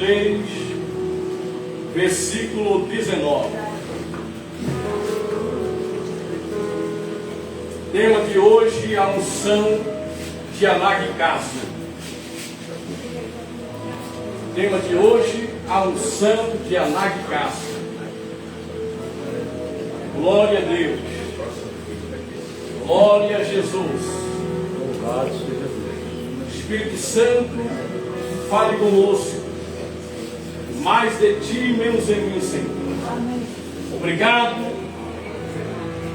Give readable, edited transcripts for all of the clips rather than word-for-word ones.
23, versículo 19. Tema de hoje, a unção de Anagcaso. Tema de hoje, a unção de Anagcaso. Glória a Deus. Glória a Jesus. Louvado seja Deus. Espírito Santo, fale conosco. Mais de ti, menos em mim, Senhor. Obrigado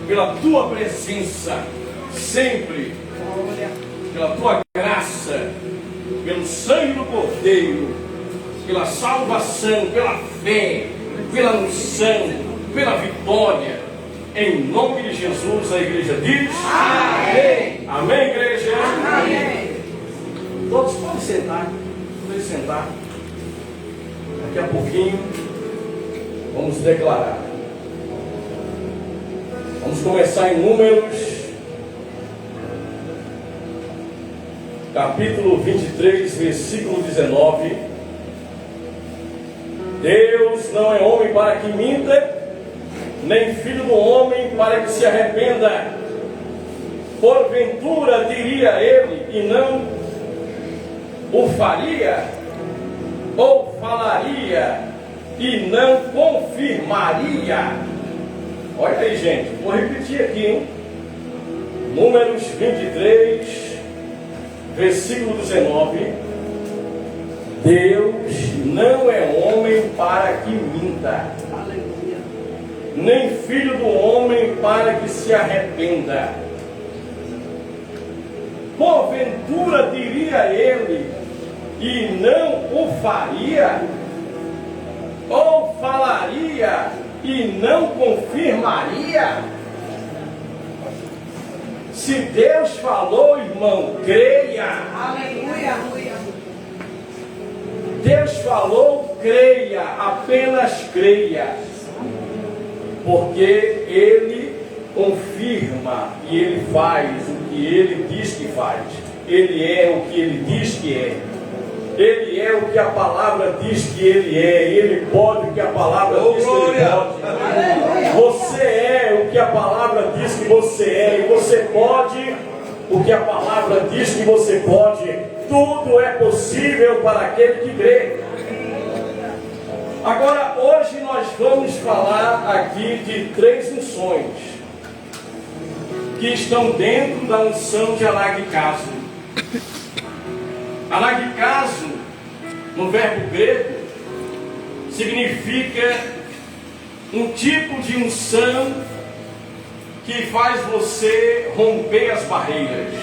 pela tua presença, sempre, pela tua graça, pelo sangue do Cordeiro, pela salvação, pela fé, pela unção, pela vitória. Em nome de Jesus, a igreja diz: amém. Amém, igreja? Amém. Todos podem sentar. Podem sentar. Daqui a pouquinho vamos declarar. Vamos começar em Números, capítulo 23, versículo 19. Deus não é homem para que minta, nem filho do homem para que se arrependa. Porventura diria ele e não o faria, ou falaria e não confirmaria. Olha aí, gente, vou repetir aqui, hein? Números 23, versículo 19. Deus não é homem para que minta, nem filho do homem para que se arrependa. Porventura diria ele e não o faria, ou falaria e não confirmaria? Se Deus falou, irmão, creia. Aleluia. Deus falou, creia, apenas creia. Porque Ele confirma e Ele faz o que Ele diz que faz. Ele é o que Ele diz que é. Ele é o que a palavra diz que Ele é. Ele pode o que a palavra diz que Ele pode. Você é o que a palavra diz que você é. E você pode o que a palavra diz que você pode. Tudo é possível para aquele que crê. Agora, hoje nós vamos falar aqui de 3 unções que estão dentro da unção de Anagcaso. Anagcaso, no verbo grego, significa um tipo de unção que faz você romper as barreiras.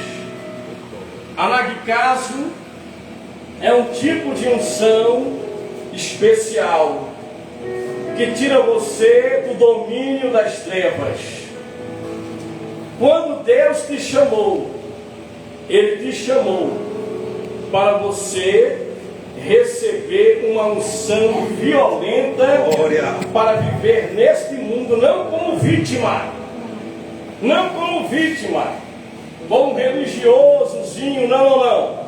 Anagcaso é um tipo de unção especial que tira você do domínio das trevas. Quando Deus te chamou, Ele te chamou para você receber uma unção violenta para viver neste mundo, não como vítima, como religiosozinho, não.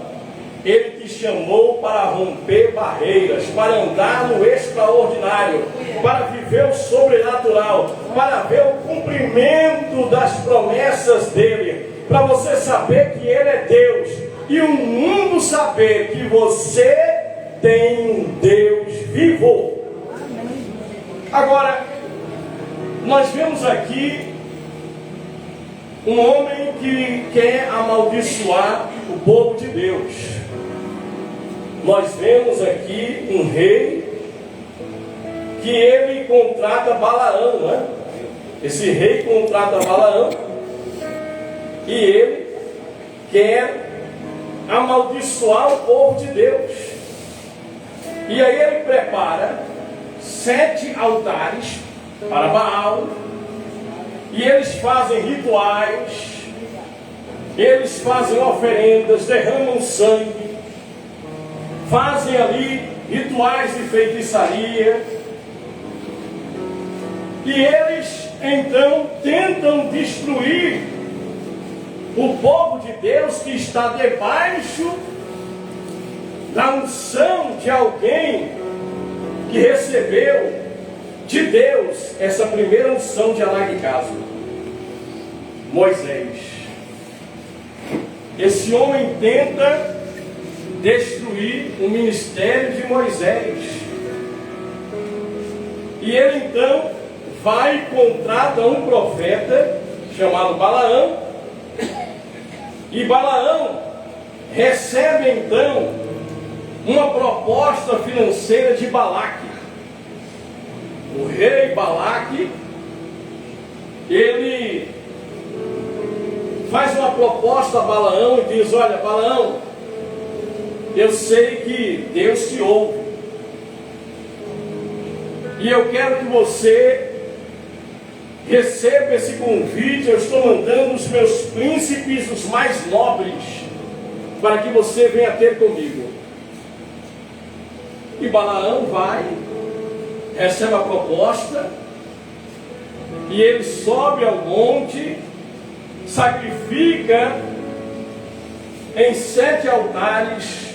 Ele te chamou para romper barreiras, para andar no extraordinário, para viver o sobrenatural, para ver o cumprimento das promessas dele, para você saber que ele é Deus e o mundo saber que você tem um Deus vivo. Agora, nós vemos aqui um homem que quer amaldiçoar o povo de Deus. Nós vemos aqui um rei que ele contrata Balaão, né? Esse rei contrata Balaão e ele quer amaldiçoar o povo de Deus. E aí ele prepara 7 altares para Baal e eles fazem rituais, eles fazem oferendas, derramam sangue, fazem ali rituais de feitiçaria. E eles então tentam destruir o povo de Deus que está debaixo da unção de alguém que recebeu de Deus essa primeira unção de Anaquicaso? Moisés. Esse homem tenta destruir o ministério de Moisés. E ele então vai e contrata um profeta chamado Balaão. E Balaão recebe então uma proposta financeira de Balaque. O rei Balaque, ele faz uma proposta a Balaão e diz: olha, Balaão, eu sei que Deus te ouve, e eu quero que você receba esse convite. Eu estou mandando os meus príncipes, os mais nobres, para que você venha ter comigo. E Balaão vai, recebe a proposta, e ele sobe ao monte, sacrifica em 7 altares,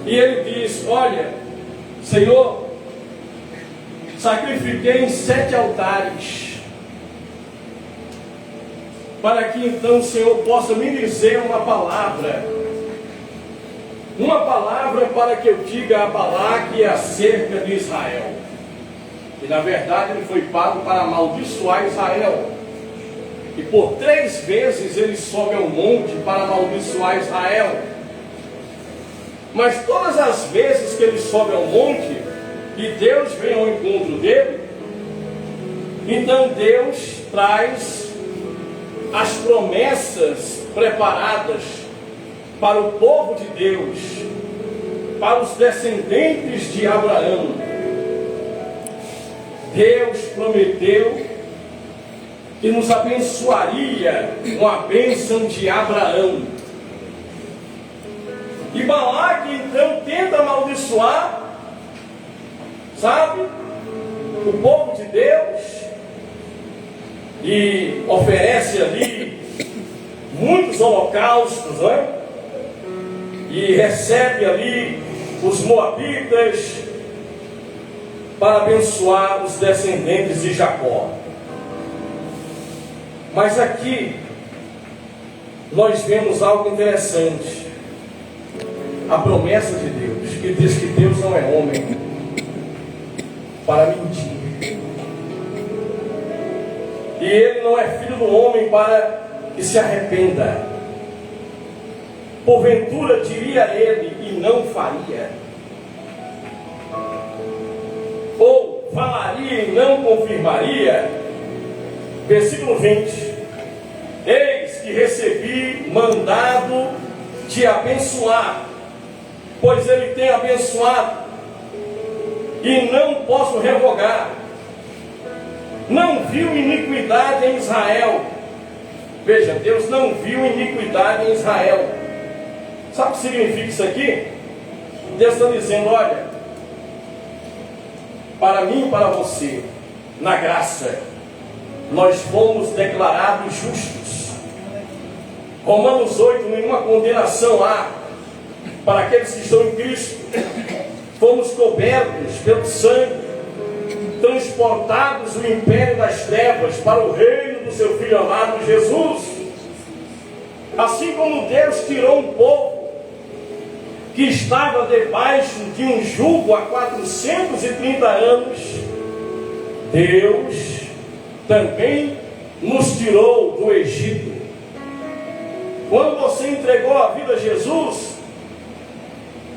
e ele diz: olha, Senhor, sacrifiquei em 7 altares, para que então o Senhor possa me dizer uma palavra para que eu diga a Balaque acerca de Israel. E na verdade ele foi pago para amaldiçoar Israel. E por 3 vezes ele sobe ao monte para amaldiçoar Israel. Mas todas as vezes que ele sobe ao monte e Deus vem ao encontro dele, então Deus traz as promessas preparadas para o povo de Deus, para os descendentes de Abraão. Deus prometeu que nos abençoaria com a bênção de Abraão. E Balaque então tenta amaldiçoar, sabe, o povo de Deus, e oferece ali muitos holocaustos, não é? E recebe ali os moabitas para abençoar os descendentes de Jacó. Mas aqui nós vemos algo interessante. A promessa de Deus, que diz que Deus não é homem para mentir, e Ele não é filho do homem para que se arrependa. Porventura diria ele e não faria, ou falaria e não confirmaria? Versículo 20: eis que recebi mandado de abençoar, pois Ele tem abençoado, e não posso revogar. Não viu iniquidade em Israel. Veja, Deus não viu iniquidade em Israel. Sabe o que significa isso aqui? Deus está dizendo: olha, para mim e para você, na graça, nós fomos declarados justos. Romanos 8, nenhuma condenação há para aqueles que estão em Cristo. Fomos cobertos pelo sangue, transportados do império das trevas para o reino do seu Filho amado Jesus. Assim como Deus tirou um povo que estava debaixo de um jugo há 430 anos, Deus também nos tirou do Egito. Quando você entregou a vida a Jesus,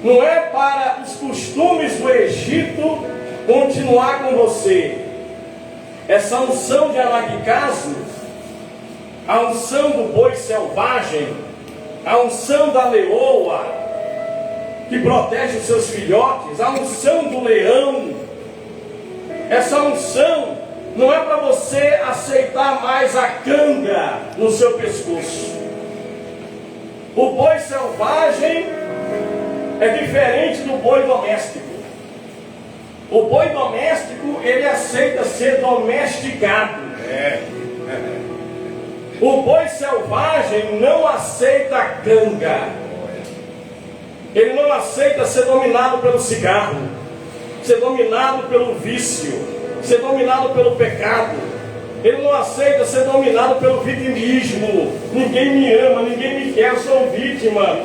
não é para os costumes do Egito continuar com você. Essa unção de Anaquicaso, a unção do boi selvagem, a unção da leoa que protege os seus filhotes, a unção do leão, essa unção não é para você aceitar mais a canga no seu pescoço. O boi selvagem é diferente do boi doméstico. O boi doméstico, ele aceita ser domesticado. O boi selvagem não aceita a canga. Ele não aceita ser dominado pelo cigarro, ser dominado pelo vício, ser dominado pelo pecado. Ele não aceita ser dominado pelo vitimismo. Ninguém me ama, ninguém me quer, eu sou vítima.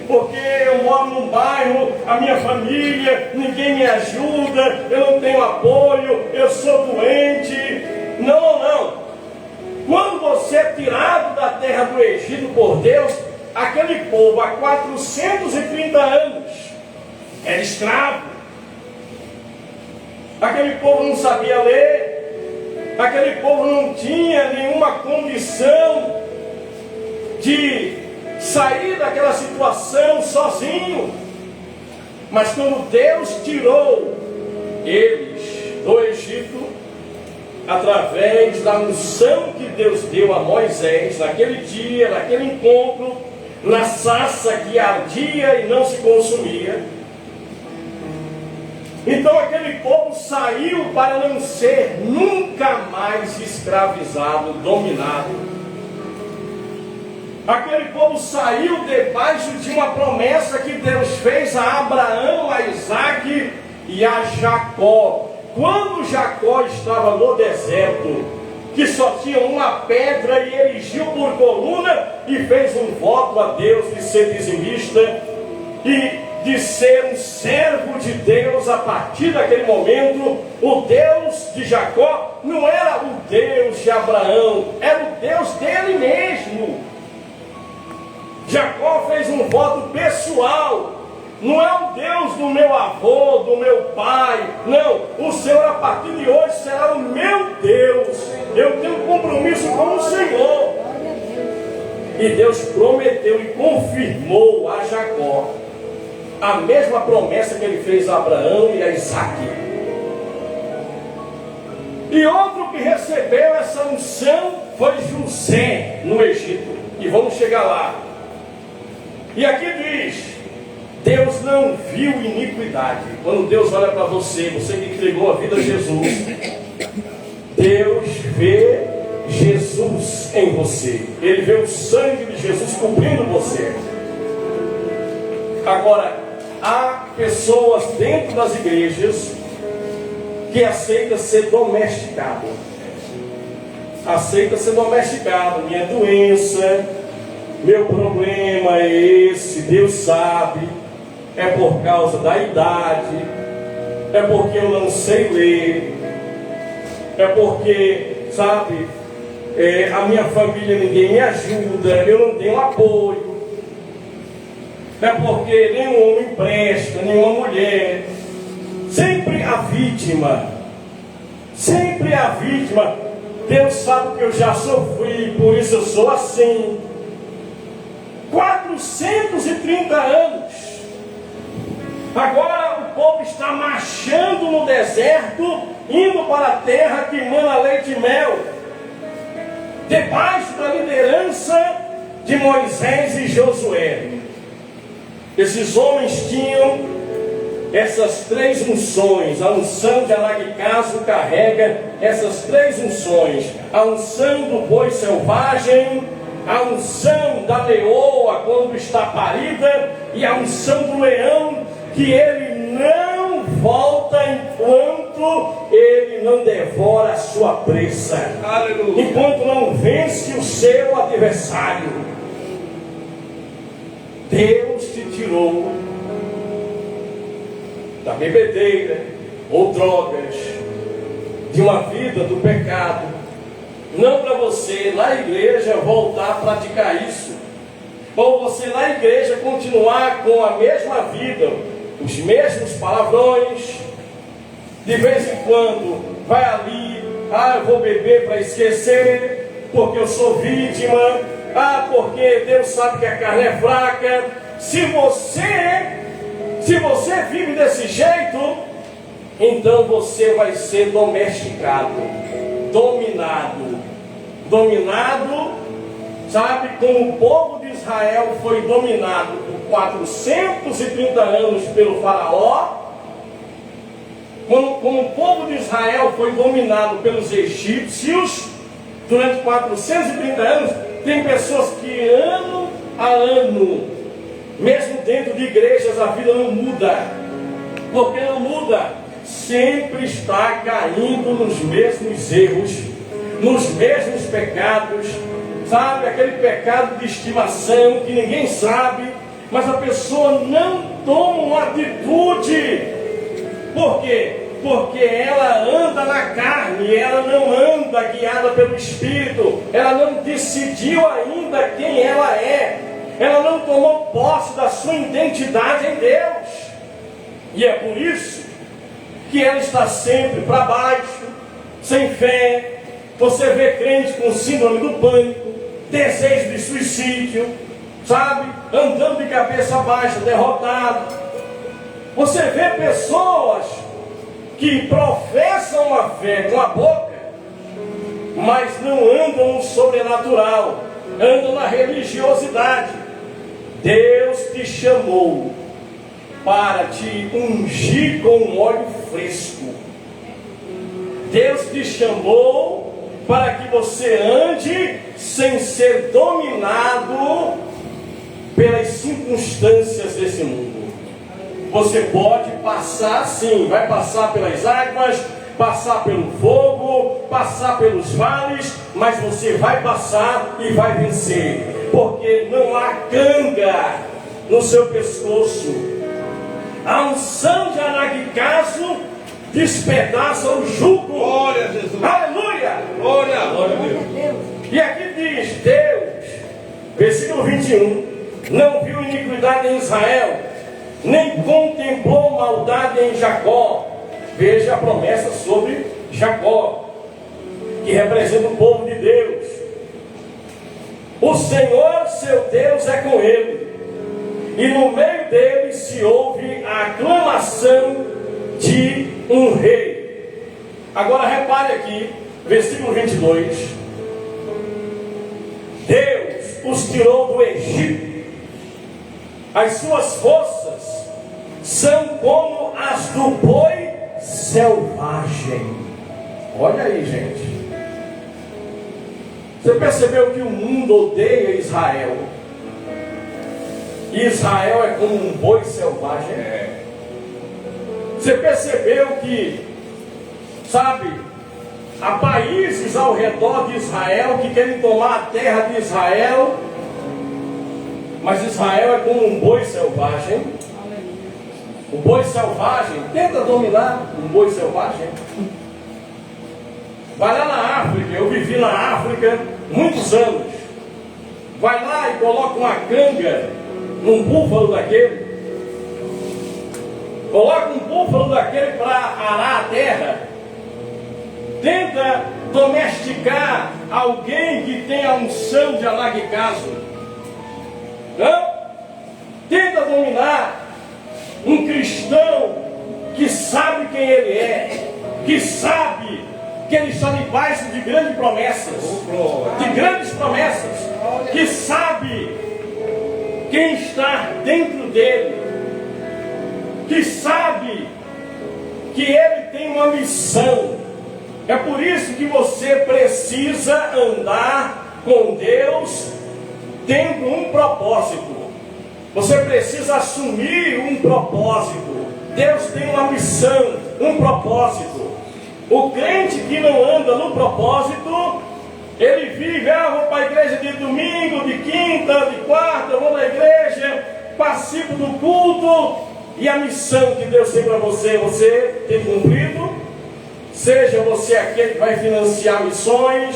Porque eu moro num bairro, a minha família, ninguém me ajuda, eu não tenho apoio, eu sou doente. Não, não. Quando você é tirado da terra do Egito por Deus, aquele povo há 430 anos era escravo. Aquele povo não sabia ler, aquele povo não tinha nenhuma condição de sair daquela situação sozinho. Mas quando Deus tirou eles do Egito, através da unção que Deus deu a Moisés, naquele dia, naquele encontro, na sarça que ardia e não se consumia, então aquele povo saiu para não ser nunca mais escravizado, dominado. Aquele povo saiu debaixo de uma promessa que Deus fez a Abraão, a Isaque e a Jacó. Quando Jacó estava no deserto, que só tinha uma pedra, e erigiu por coluna e fez um voto a Deus de ser dizimista e de ser um servo de Deus. A partir daquele momento, o Deus de Jacó não era o Deus de Abraão, era o Deus dele mesmo. Jacó fez um voto pessoal. Não é o Deus do meu avô, do meu pai. Não, o Senhor a partir de hoje será o meu Deus. Eu tenho um compromisso com o Senhor. E Deus prometeu e confirmou a Jacó a mesma promessa que ele fez a Abraão e a Isaque. E outro que recebeu essa unção foi José no Egito. E vamos chegar lá. E aqui diz: Deus não viu iniquidade. Quando Deus olha para você, você que entregou a vida a Jesus, Deus vê Jesus em você. Ele vê o sangue de Jesus cobrindo você. Agora, há pessoas dentro das igrejas que aceitam ser domesticado. Aceita ser domesticado. Minha doença, meu problema é esse, Deus sabe. É por causa da idade, é porque eu não sei ler, é porque, sabe, a minha família ninguém me ajuda, eu não tenho apoio, é porque nenhum homem presta, nenhuma mulher. Sempre a vítima, sempre a vítima. Deus sabe que eu já sofri, por isso eu sou assim. 430 anos. Agora o povo está marchando no deserto, indo para a terra que emana leite e mel, debaixo da liderança de Moisés e Josué. Esses homens tinham essas três unções. A unção de Alaguicaso carrega essas três unções: a unção do boi selvagem, a unção da leoa quando está parida, e a unção do leão, que ele não volta enquanto ele não devora a sua presa. Aleluia. Enquanto não vence o seu adversário. Deus te tirou da bebedeira ou drogas, de uma vida do pecado, não para você na igreja voltar a praticar isso, ou você na igreja continuar com a mesma vida, os mesmos palavrões, de vez em quando vai ali, eu vou beber para esquecer, porque eu sou vítima, porque Deus sabe que a carne é fraca. Se você vive desse jeito, então você vai ser domesticado, dominado, sabe, como o povo de Israel foi dominado por 430 anos pelo faraó, como o povo de Israel foi dominado pelos egípcios durante 430 anos. Tem pessoas que ano a ano, mesmo dentro de igrejas, a vida não muda. Por que não muda? sempre está caindo nos mesmos erros, nos mesmos pecados, sabe? Aquele pecado de estimação que ninguém sabe, mas a pessoa não toma uma atitude. Por quê? Porque ela anda na carne, ela não anda guiada pelo Espírito, ela não decidiu ainda quem ela é, ela não tomou posse da sua identidade em Deus, e é por isso que ela está sempre para baixo, sem fé. Você vê crente com síndrome do pânico, desejo de suicídio, sabe? Andando de cabeça baixa, derrotado. Você vê pessoas que professam a fé com a boca, mas não andam no sobrenatural, andam na religiosidade. Deus te chamou para te ungir com um óleo fresco. Deus te chamou para que você ande sem ser dominado pelas circunstâncias desse mundo. Você pode passar sim, vai passar pelas águas, passar pelo fogo, passar pelos vales, mas você vai passar e vai vencer, porque não há canga no seu pescoço. A unção de Anagicaso despedaça o jugo. Glória a Jesus. Aleluia! Glória a Deus. E aqui diz Deus, versículo 21, não viu iniquidade em Israel, nem contemplou maldade em Jacó. Veja a promessa sobre Jacó, que representa o povo de Deus. O Senhor seu Deus é com ele, e no meio dele se ouve a aclamação de um rei. Agora repare aqui, versículo 22. Deus os tirou do Egito, as suas forças são como as do boi selvagem. Olha aí, gente. Você percebeu que o mundo odeia Israel? Israel é como um boi selvagem. Você percebeu que, sabe, há países ao redor de Israel que querem tomar a terra de Israel, mas Israel é como um boi selvagem. O boi selvagem tenta dominar um boi selvagem. Vai lá na África, eu vivi na África muitos anos. Vai lá e coloca uma canga num búfalo daquele. Coloca um búfalo daquele para arar a terra. Tenta domesticar alguém que tem a unção de Anagicaso. Não? Tenta dominar um cristão que sabe quem ele é, que sabe que ele está debaixo de grandes promessas, que sabe quem está dentro dele, que sabe que ele tem uma missão. É por isso que você precisa andar com Deus tendo um propósito. Você precisa assumir um propósito. Deus tem uma missão, um propósito. O crente que não anda no propósito, ele vive, vou para a igreja de domingo, de quinta, de quarta, vou na igreja, participo do culto, e a missão que Deus tem para você, você tem cumprido? Seja você aquele que vai financiar missões,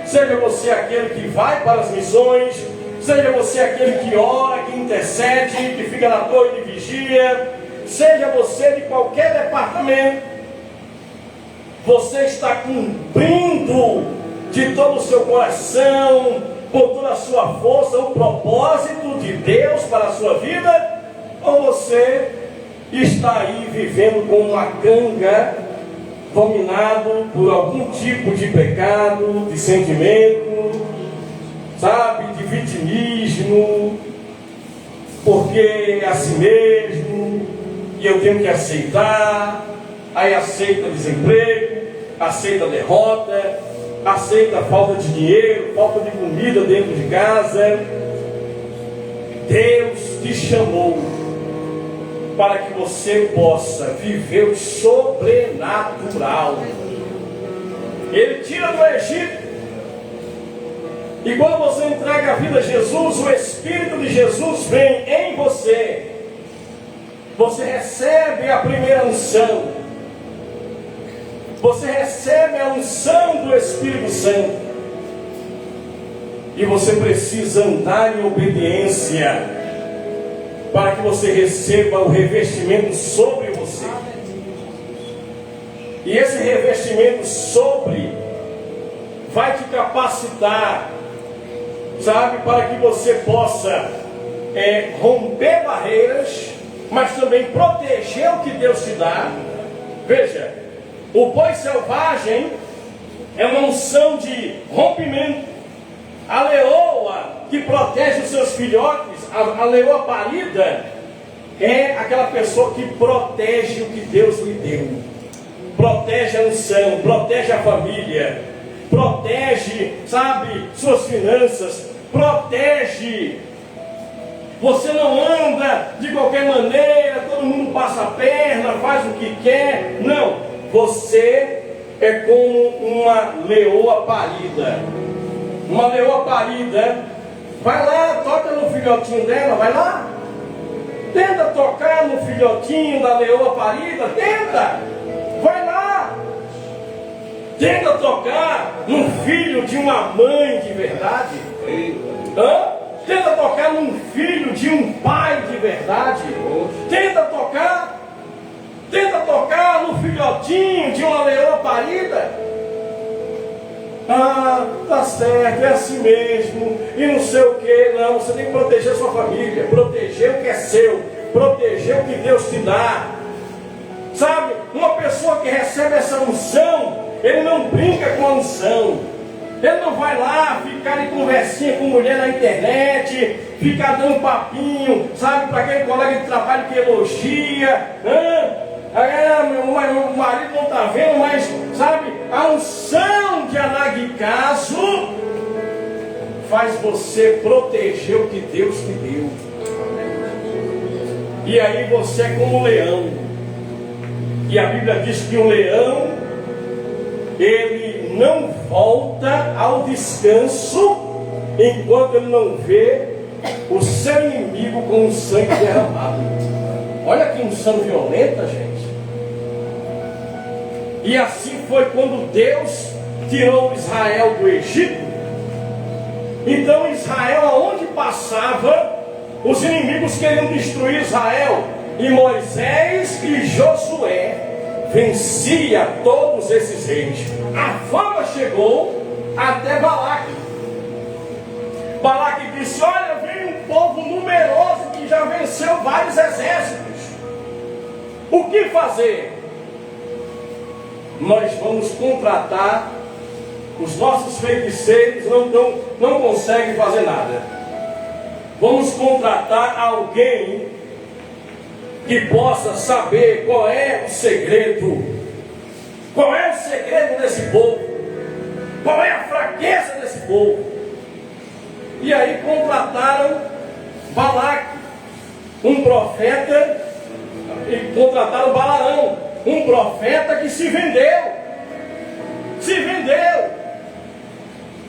seja você aquele que vai para as missões, seja você aquele que ora, que intercede, que fica na torre de vigia, seja você de qualquer departamento, você está cumprindo de todo o seu coração, com toda a sua força, o propósito de Deus para a sua vida? Ou você está aí vivendo com uma canga, dominado por algum tipo de pecado, de sentimento, sabe, de vitimismo, porque é assim mesmo, e eu tenho que aceitar, aí aceita desemprego, aceita derrota, aceita falta de dinheiro, falta de comida dentro de casa. Deus te chamou para que você possa viver o sobrenatural. Ele tira do Egito. E quando você entrega a vida a Jesus, o Espírito de Jesus vem em você. Você recebe a primeira unção. Você recebe a unção do Espírito Santo. E você precisa andar em obediência para que você receba o revestimento sobre você. E esse revestimento sobre vai te capacitar, sabe, para que você possa romper barreiras, mas também proteger o que Deus te dá. Veja, o boi selvagem é uma unção de rompimento. A leoa que protege os seus filhotes, a leoa parida, é aquela pessoa que protege o que Deus lhe deu. Protege a unção, protege a família, protege, sabe, suas finanças, protege. Você não anda de qualquer maneira, todo mundo passa a perna, faz o que quer. Não, você é como uma leoa parida. Uma leoa parida, vai lá, toca no filhotinho dela, vai lá. Tenta tocar no filhotinho da leoa parida, tenta. Vai lá. Tenta tocar num filho de uma mãe de verdade. Tenta tocar num filho de um pai de verdade. Tenta tocar no filhotinho de uma leoa parida. Ah, tá certo, é assim mesmo, e não sei o que. Não, você tem que proteger a sua família, proteger o que é seu, proteger o que Deus te dá. Sabe, uma pessoa que recebe essa unção, ele não brinca com a unção. Ele não vai lá ficar em conversinha com mulher na internet, ficar dando papinho, sabe, para aquele colega de trabalho que elogia. O marido não está vendo, mas, sabe, a unção de Anaguicaso faz você proteger o que Deus te deu. E aí você é como um leão. E a Bíblia diz que o leão, ele não volta ao descanso enquanto ele não vê o seu inimigo com o sangue derramado. Olha que unção violenta, gente. E assim foi quando Deus tirou Israel do Egito. Então Israel, aonde passava, os inimigos queriam destruir Israel. E Moisés e Josué vencia todos esses reis. A fama chegou até Balaque. Balaque disse: olha, vem um povo numeroso que já venceu vários exércitos. O que fazer? Nós vamos contratar, os nossos feiticeiros não conseguem fazer nada. Vamos contratar alguém que possa saber qual é o segredo. Qual é o segredo desse povo? Qual é a fraqueza desse povo? E aí contrataram Balaque, um profeta, e contrataram Balaão, um profeta que se vendeu. Se vendeu.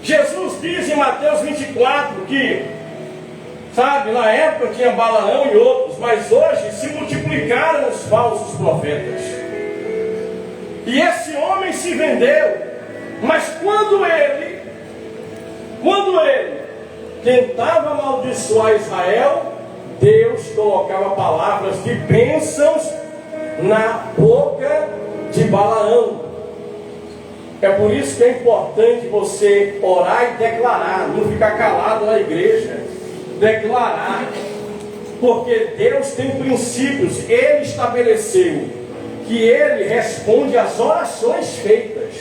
Jesus diz em Mateus 24 que, sabe, na época tinha Balaão e outros, mas hoje se multiplicaram os falsos profetas. E esse homem se vendeu. Mas quando ele tentava amaldiçoar Israel, Deus colocava palavras de bênçãos na boca de Balaão. É por isso que é importante você orar e declarar, não ficar calado na igreja. Declarar, porque Deus tem princípios. Ele estabeleceu que Ele responde às orações feitas,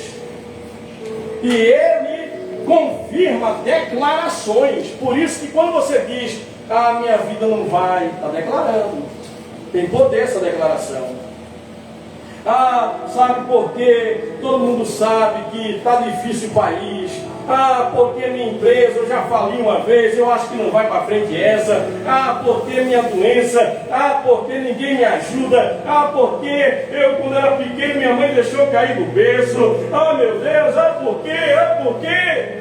e Ele confirma declarações. Por isso que quando você diz: ah, minha vida não vai, está declarando. Tem poder essa declaração. Sabe por quê? Todo mundo sabe que está difícil o país. Porque minha empresa, eu já falei uma vez, eu acho que não vai para frente essa. Porque minha doença. Porque ninguém me ajuda. Porque eu, quando era pequeno, minha mãe deixou cair do berço. Meu Deus, por quê?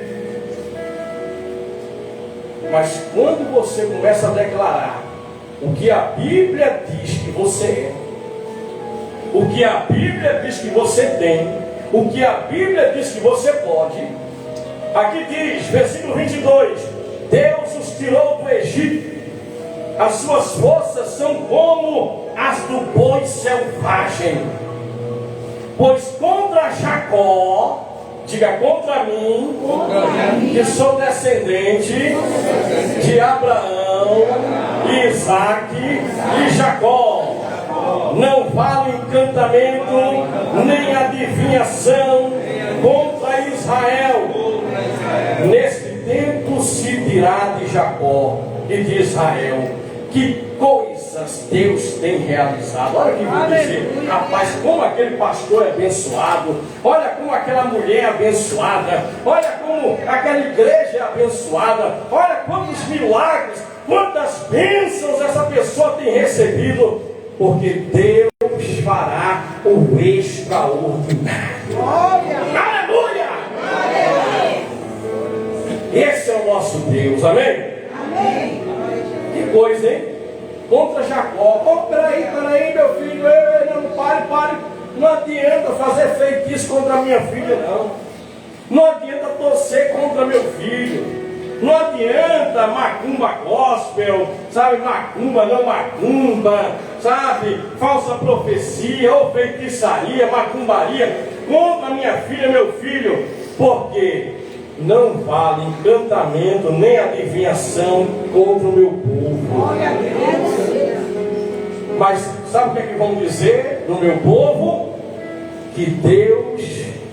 Mas quando você começa a declarar o que a Bíblia diz que você é, o que a Bíblia diz que você tem, o que a Bíblia diz que você pode, aqui diz, versículo 22, Deus os tirou do Egito, as suas forças são como as do boi selvagem, pois contra Jacó, diga contra mim, que sou descendente de Abraão, Isaac e Jacó, não vale encantamento, nem adivinhação contra Israel. Neste tempo se dirá de Jacó e de Israel, que coisas Deus tem realizado. Olha o que vou dizer, rapaz, como aquele pastor é abençoado, olha como aquela mulher é abençoada, olha como aquela igreja é abençoada, olha quantos milagres, quantas bênçãos essa pessoa tem recebido, porque Deus fará o extraordinário. Aleluia! Esse é o nosso Deus, amém? Amém. Que coisa, hein? Contra Jacó. Peraí, meu filho, não, pare. Não adianta fazer feitiço contra minha filha, não. Não adianta torcer contra meu filho. Não adianta macumba gospel, sabe? Macumba, não macumba, sabe? Falsa profecia, ou feitiçaria, macumbaria contra minha filha, meu filho. Porque não vale encantamento nem adivinhação contra o meu povo. Mas sabe o que é que vão dizer do meu povo? Que Deus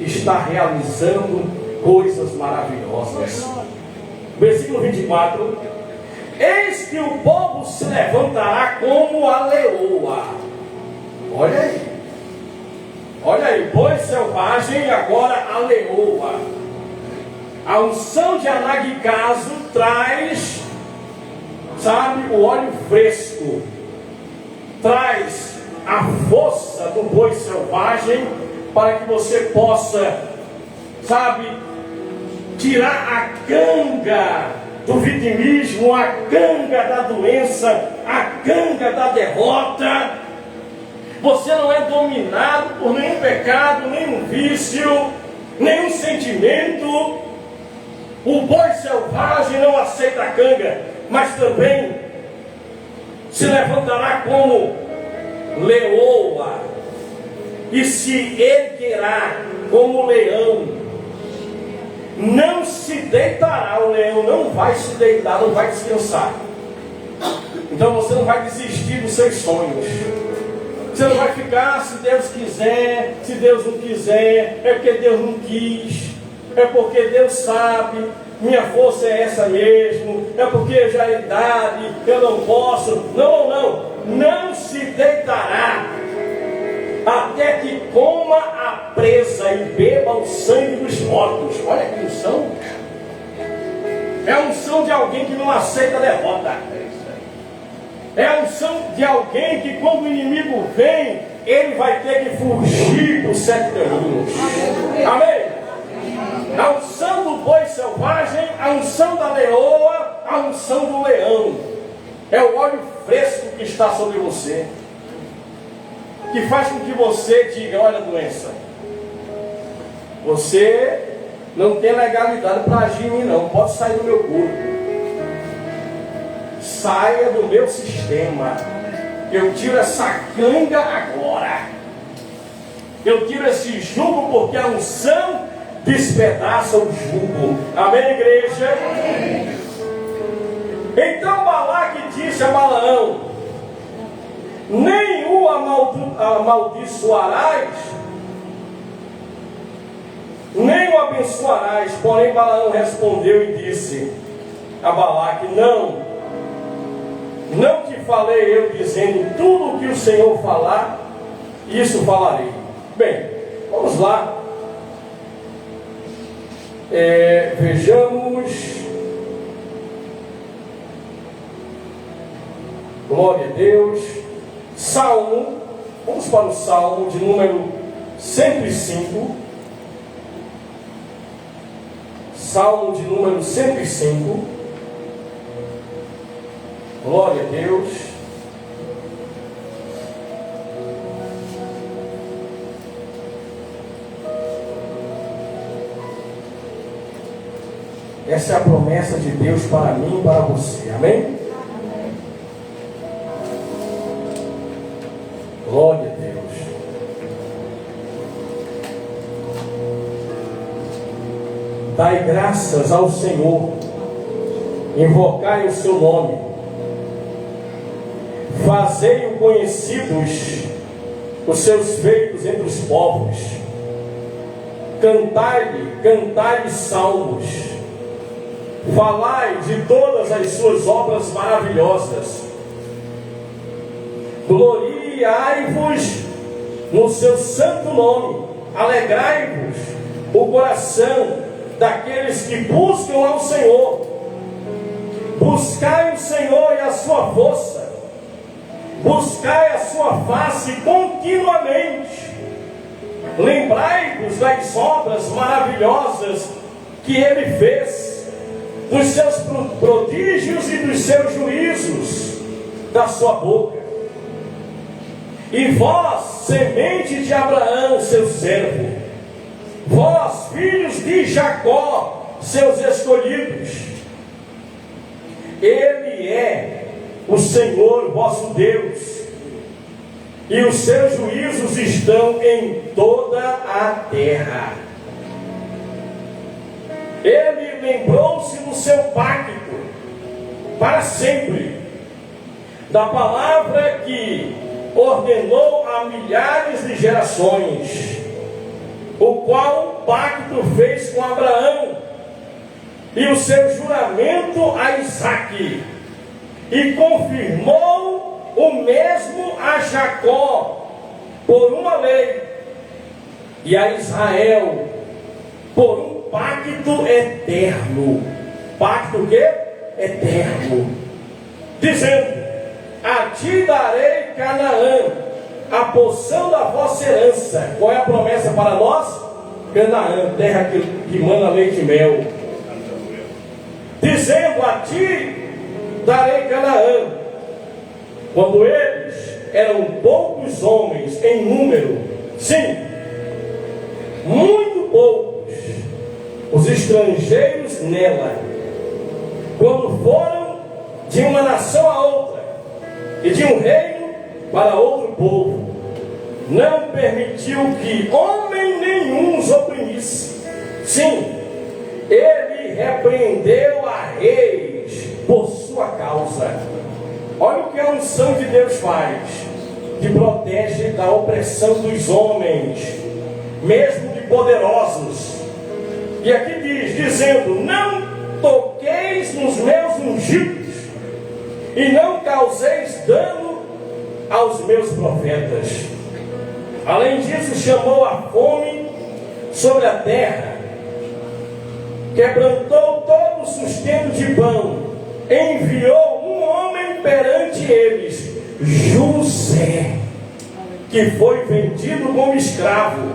está realizando coisas maravilhosas. Versículo 24: eis que o povo se levantará como a leoa. Olha aí, boi selvagem, agora a leoa. A unção de Anagicaso traz, sabe, o óleo fresco, traz a força do boi selvagem, para que você possa, sabe, tirar a canga do vitimismo, a canga da doença, a canga da derrota. Você não é dominado por nenhum pecado, nenhum vício, nenhum sentimento. O boi selvagem não aceita a canga, mas também se levantará como leoa e se erguerá como leão. Não se deitará, o leão não vai se deitar, não vai descansar. Então você não vai desistir dos seus sonhos. Você não vai ficar, se Deus quiser, se Deus não quiser, é porque Deus não quis, é porque Deus sabe, minha força é essa mesmo, é porque já é idade, eu não posso. Não se deitará até que coma a presa e beba o sangue dos mortos. Olha que unção. É a unção de alguém que não aceita a derrota. É a unção de alguém que quando o inimigo vem, ele vai ter que fugir dos 7 caminhos. Amém? A unção do boi selvagem, a unção da leoa, a unção do leão. É o óleo fresco que está sobre você, que faz com que você diga: olha, doença, você não tem legalidade para agir em mim, não. Pode sair do meu corpo, saia do meu sistema. Eu tiro essa canga agora, eu tiro esse jugo, porque a unção despedaça o jugo. Amém, igreja? Então Balaque disse a Balaão: nem o amaldiçoarás, nem o abençoarás. Porém Balaão respondeu e disse a Balaque: não te falei eu, dizendo, tudo o que o Senhor falar, isso falarei. Bem, vamos lá. Vejamos. Glória a Deus. Salmo. Vamos para o Salmo de número 105. Salmo de número 105. Glória a Deus. Essa é a promessa de Deus para mim e para você. Amém? Glória a Deus. Dai graças ao Senhor, invocai o seu nome, fazei-o conhecidos os seus feitos entre os povos, cantai-lhe salmos, falai de todas as suas obras maravilhosas, gloriai-vos no seu santo nome, alegrai-vos o coração daqueles que buscam ao Senhor. Buscai o Senhor e a sua força, buscai a sua face continuamente, lembrai-vos das obras maravilhosas que Ele fez, dos seus prodígios e dos seus juízos da sua boca. E vós, semente de Abraão, seu servo, vós, filhos de Jacó, seus escolhidos, Ele é o Senhor vosso Deus, e os seus juízos estão em toda a terra. Ele lembrou-se do seu pacto para sempre, da palavra que ordenou a milhares de gerações, o qual o pacto fez com Abraão, e o seu juramento a Isaque, e confirmou o mesmo a Jacó por uma lei, e a Israel por um pacto eterno. Pacto o quê? Eterno. Dizendo: a ti darei Canaã, a porção da vossa herança. Qual é a promessa para nós? Canaã, terra que mana leite e mel. Dizendo: a ti darei Canaã. Quando eles eram poucos homens em número, sim, muito poucos, os estrangeiros nela, quando foram de uma nação a outra, e de um reino para outro povo, não permitiu que homem nenhum os oprimisse. Sim, ele repreendeu a reis por sua causa. Olha o que a unção de Deus faz: que protege da opressão dos homens, mesmo de poderosos. E aqui diz, dizendo: não toqueis nos meus ungidos, e não causeis dano aos meus profetas. Além disso, chamou a fome sobre a terra, quebrantou todo o sustento de pão, enviou um homem perante eles, José, que foi vendido como escravo,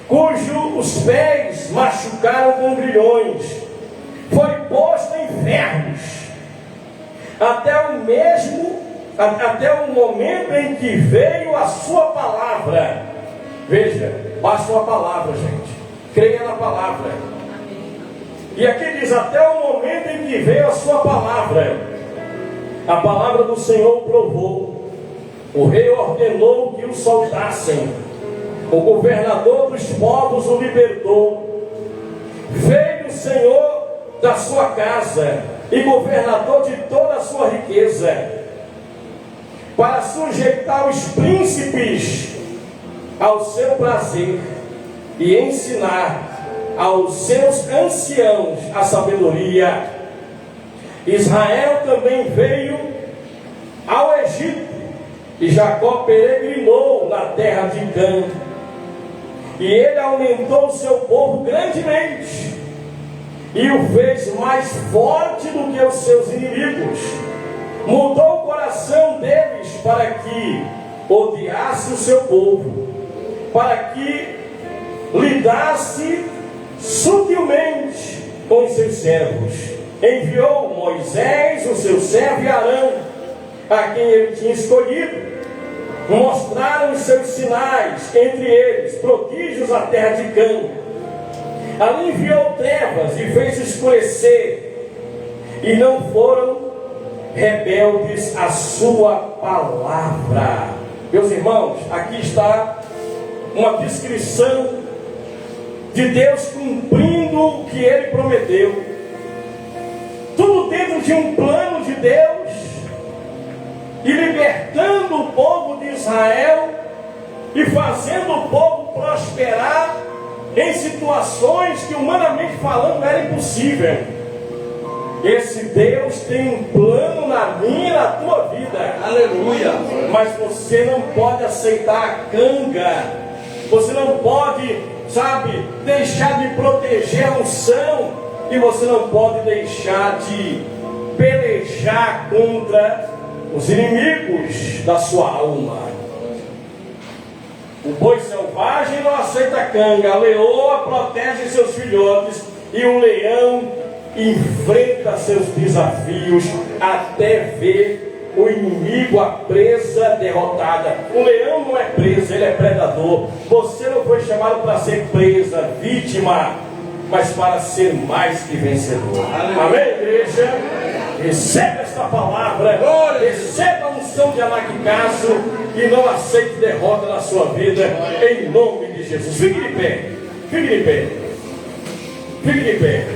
cujo os pés machucaram com grilhões, foi posto em ferros, até o momento em que veio a sua palavra. Veja, basta uma palavra, gente. Creia na palavra. E aqui diz: até o momento em que veio a sua palavra. A palavra do Senhor provou. O rei ordenou que o soltassem. O governador dos povos o libertou. Veio o Senhor da sua casa e governador de toda a sua riqueza, para sujeitar os príncipes ao seu prazer e ensinar aos seus anciãos a sabedoria. Israel também veio ao Egito, e Jacó peregrinou na terra de Cã, E ele aumentou o seu povo grandemente, e o fez mais forte do que os seus inimigos. Mudou o coração deles para que odiasse o seu povo, para que lidasse sutilmente com os seus servos. Enviou Moisés, o seu servo, e Arão, a quem ele tinha escolhido. Mostraram os seus sinais, entre eles prodígios à terra de Cã. Ali enviou trevas e fez escurecer, e não foram rebeldes à sua palavra. Meus irmãos, aqui está uma descrição de Deus cumprindo o que ele prometeu. Tudo dentro de um plano de Deus, e libertando o povo de Israel e fazendo o povo prosperar em situações que, humanamente falando, era impossível. Esse Deus tem um plano na minha e na tua vida. Aleluia. Mas você não pode aceitar a canga. Você não pode, deixar de proteger a unção. E você não pode deixar de pelejar contra os inimigos da sua alma. O boi selvagem não aceita canga, a leoa protege seus filhotes, e o leão enfrenta seus desafios até ver o inimigo, a presa, derrotada. O leão não é presa, ele é predador. Você não foi chamado para ser presa, vítima, mas para ser mais que vencedor. Amém, igreja? Receba esta palavra, receba a unção de Anaquicaso e não aceite derrota na sua vida, em nome de Jesus. Fique de pé, fique de pé, fique de pé.